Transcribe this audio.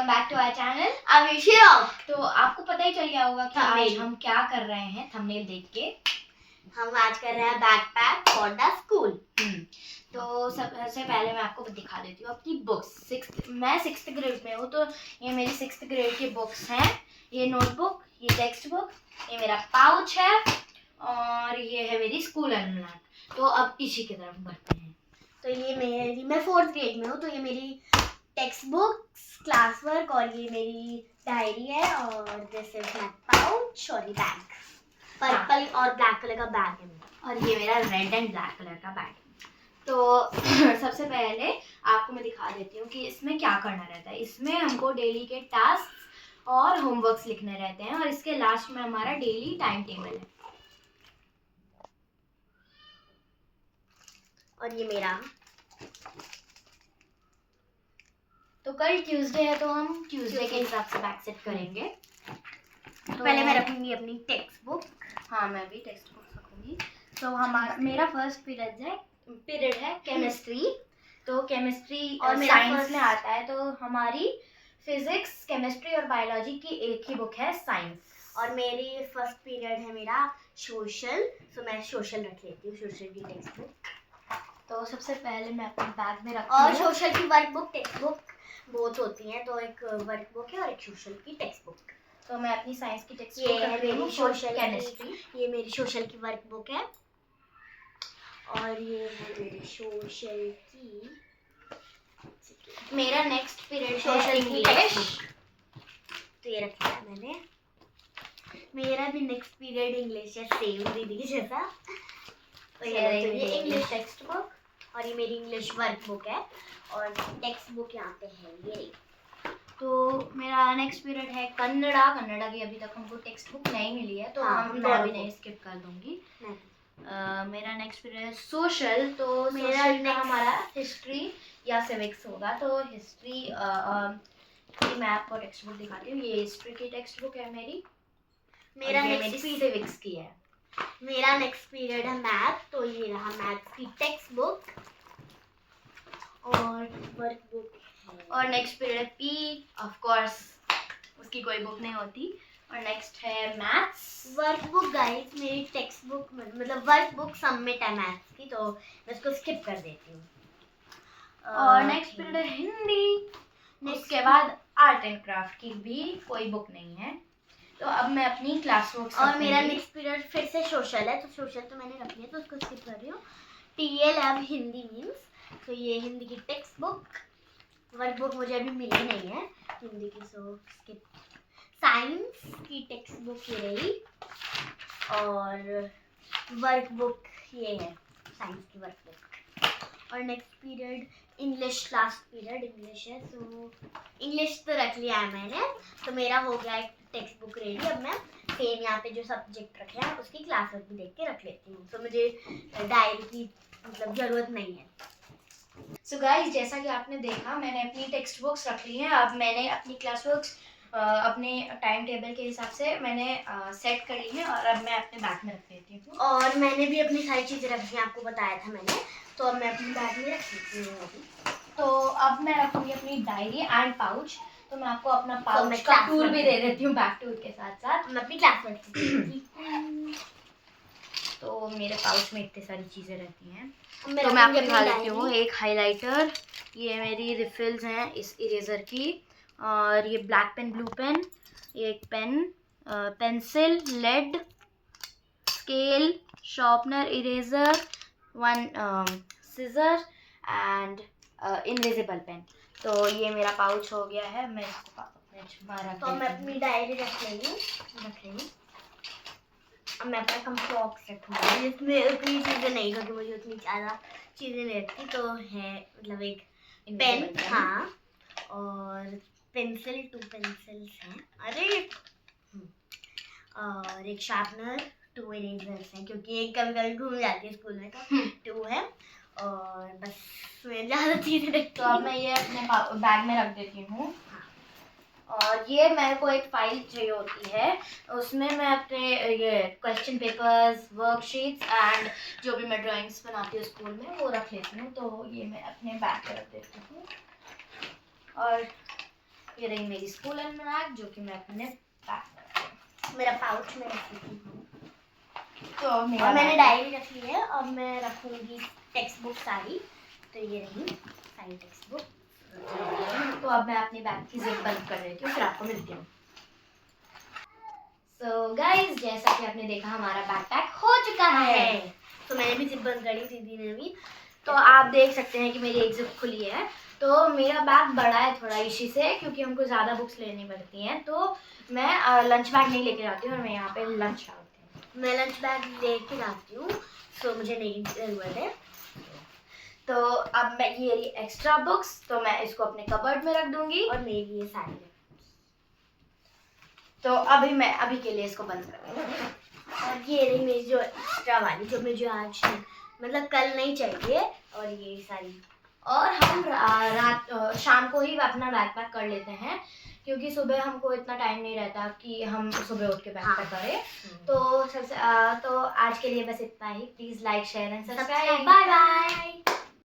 Welcome back to our channel Abhishek. तो आपको पता ही चल गया होगा कि आज हम क्या कर रहे हैं। थंबनेल देख के हम आज कर रहे हैं बैकपैक फॉर द स्कूल। तो सबसे पहले मैं आपको दिखा देती हूँ अपनी बुक्स। मैं 6th ग्रेड में हूँ, तो ये मेरी 6th ग्रेड की बुक्स हैं। ये नोटबुक, ये टेक्स्ट बुक, ये मेरा पाउच है और ये है मेरी स्कूल अलमारी। तो अब इसी की तरफ बढ़ते हैं। तो ये मैं 4th ग्रेड में हूँ, तो ये मेरी टेक्स्ट बुक्स, क्लास वर्क और ये मेरी डायरी है और दिस इज माय पाउच और ये बैग, पर्पल और ब्लैक कलर का बैग है और ये मेरा रेड एंड ब्लैक कलर का बैग है। तो सबसे पहले आपको मैं दिखा देती हूँ कि इसमें क्या करना रहता है। इसमें हमको डेली के टास्क और होमवर्क्स लिखने रहते हैं और इसके लास्ट में हमारा डेली टाइम टेबल है। और ये मेरा, तो कल ट्यूसडे है तो हम ट्यूसडे के हिसाब से बैग सेट करेंगे। तो पहले मैं रखूंगी अपनी टेक्स्ट बुक। हाँ, मैं भी टेक्स्ट बुक रखूंगी। तो मेरा फर्स्ट पीरियड है केमिस्ट्री। तो केमिस्ट्री और साइंस में आता है, तो हमारी फिजिक्स, केमिस्ट्री और बायोलॉजी की एक ही बुक है, साइंस। और मेरी फर्स्ट पीरियड है मेरा सोशल, तो मैं सोशल रख लेती हूँ, सोशल की टेक्स्ट बुक। तो सबसे पहले मैं अपने बैग में रखती हूँ। और हूँ। सोशल की वर्क बुक, टेक्स्ट बुक बहुत होती हैं, तो एक वर्क बुक है और एक सोशल की टेक्स्ट बुक। तो मैं अपनी साइंस की टेक्स्ट बुक है मेरी सोशल केमिस्ट्री, ये मेरी सोशल की वर्क बुक है और ये है मेरी सोशल की, मेरा नेक्स्ट पीरियड सोशल इंग्लिश। तो ये रखा है मैंने। मेरा भी नेक्स्ट पीरियड इंग्लिश है, सेम दीदी के जैसा। तो ये इंग्लिश टेक्स्ट बुक और ये मेरी इंग्लिश वर्क बुक है और टेक्स्ट बुक यहाँ पे है ये। तो मेरा नेक्स्ट पीरियड है कन्नड़ा की अभी तक हमको टेक्स्ट बुक नहीं मिली है, तो हम अभी नहीं स्किप कर दूंगी। मेरा नेक्स्ट पीरियड है सोशल। तो मेरा हमारा हिस्ट्री या सिविक्स होगा। तो हिस्ट्री मैं आपको टेक्स्ट बुक दिखाती हूँ। ये हिस्ट्री की टेक्स्ट बुक है मेरी। मेरा मेरी सिविक्स की है। मेरा नेक्स्ट पीरियड है मैथ, तो ये रहा मैथ की टेक्स्ट बुक और वर्क बुक। और नेक्स्ट पीरियड है पी, ऑफ कोर्स उसकी कोई बुक नहीं होती। और नेक्स्ट है मैथ्स वर्क बुक। गाइस मेरी टेक्स्ट बुक मतलब वर्क बुक सबमिट है मैथ्स की, तो मैं इसको स्किप कर देती हूँ। और नेक्स्ट पीरियड है हिंदी। उसके बाद आर्ट एंड क्राफ्ट की भी कोई बुक नहीं है। तो अब मैं अपनी क्लास बुक और मेरा नेक्स्ट पीरियड फिर से सोशल है, तो सोशल तो मैंने रख लिया, तो उसको स्किप कर रही हूँ। टीएल अब हिंदी मीन्स, तो ये हिंदी की टेक्स्ट बुक, वर्क बुक मुझे अभी मिली नहीं है हिंदी की, सो स्किप। साइंस की टेक्स्ट बुक ये रही और वर्क बुक ये है, साइंस की वर्क बुक। और next period English, last period English है, तो इंग्लिश तो रख लिया है मैंने। तो मेरा हो गया एक टेक्स्ट बुक रेडी। अब मैं सेम यहाँ पे जो सब्जेक्ट रखे हैं उसकी क्लास वर्क भी देख के रख लेती हूँ, तो मुझे डायरी की मतलब ज़रूरत नहीं है। सो गाइस, जैसा कि आपने देखा, मैंने अपनी टेक्स्ट बुक्स रख ली हैं। अब मैंने अपनी क्लास वर्क्स अपने टाइम टेबल के हिसाब से मैंने सेट कर ली है और अब मैं अपने बैग में रख लेती हूँ। और मैंने भी अपनी सारी चीज़ें रख ली, आपको बताया था मैंने, तो अब मैं अपनी बैग में रख लेती हूँ अभी। तो अब मैं रखूँगी अपनी डायरी एंड पाउच। तो मैं आपको अपना पाउच का टूर भी दे देती हूँ, बैग टूर के साथ साथ। मैं अपनी क्लास में तो मेरे पाउच में इतनी सारी चीज़ें रहती हैं। तो मैं आपको दिखा देती हूँ। एक हाइलाइटर, ये मेरी रिफिल्स हैं इस इरेजर की, और ये ब्लैक पेन, ब्लू पेन, ये एक pen, pencil, lead, scale, sharpener, eraser, one scissor and invisible pen. तो ये मेरा पाउच हो गया है। मैं इसको तो मैं अपनी डायरी रख लेंगी। अब मैं अपना कंपॉक्स रखूँगी, इसमें उतनी चीज़ें नहीं, क्योंकि मुझे उतनी ज़्यादा चीज़ें नहीं रखती। तो है मतलब एक पेन, हाँ, और पेंसिल, 2 पेंसिल्स हैं, अरे और एक शार्पनर, 2 इरेजर्स हैं, क्योंकि एक कभी कभी घूम जाती है स्कूल में, तो 2 है। और बस मैं ज़्यादा चीज़ें रखती। तो अब मैं ये अपने बैग में रख देती हूँ। और ये मेरे को एक फाइल चाहिए होती है, उसमें मैं अपने ये क्वेश्चन पेपर्स, वर्कशीट्स एंड जो भी मैं ड्राइंग्स बनाती हूँ स्कूल में, वो रख लेती हूँ। तो ये मैं अपने बैग में रख देती हूँ। और ये रही मेरी स्कूल अलमारी जो कि मैं अपने बैग मेरा पाउच में रख ली हूँ। तो और मैंने डायरी रख ली है और मैं रखूंगी टेक्स्ट बुक सारी। तो ये रही सारी टेक्स्ट बुक। तो अब मैं अपनी बैग की जिप बंद कर देती हूँ, फिर आपको मिलती हूँ। सो गाइज, जैसा कि आपने देखा हमारा बैकपैक हो चुका है। तो मैंने भी जिप बंद करी, दीदी ने भी। तो आप देख सकते हैं कि मेरी एक जिप खुली है। तो मेरा बैग बड़ा है थोड़ा इसी से, क्योंकि हमको ज़्यादा बुक्स लेनी पड़ती हैं। तो मैं लंच बैग नहीं लेके जाती हूँ और मैं यहाँ पे लंच डालती हूँ। मैं लंच बैग लेके जाती हूँ, सो मुझे नहीं जरूरत है। तो अब मैं ये रही एक्स्ट्रा बुक्स, तो मैं इसको अपने कबर्ड में रख दूंगी। और मेरी ये सारी है। तो मैं अभी के लिए इसको बंद कर दूंगी। और ये रही मेरी जो एक्स्ट्रा वाली, जो मुझे आज मतलब कल नहीं चाहिए। और ये सारी, और हम रात शाम को ही अपना बैकपैक कर लेते हैं, क्योंकि सुबह हमको इतना टाइम नहीं रहता कि हम सुबह उठ के बैकपैक करें। तो सबसे तो आज के लिए बस इतना ही। Please like share and subscribe. Bye bye.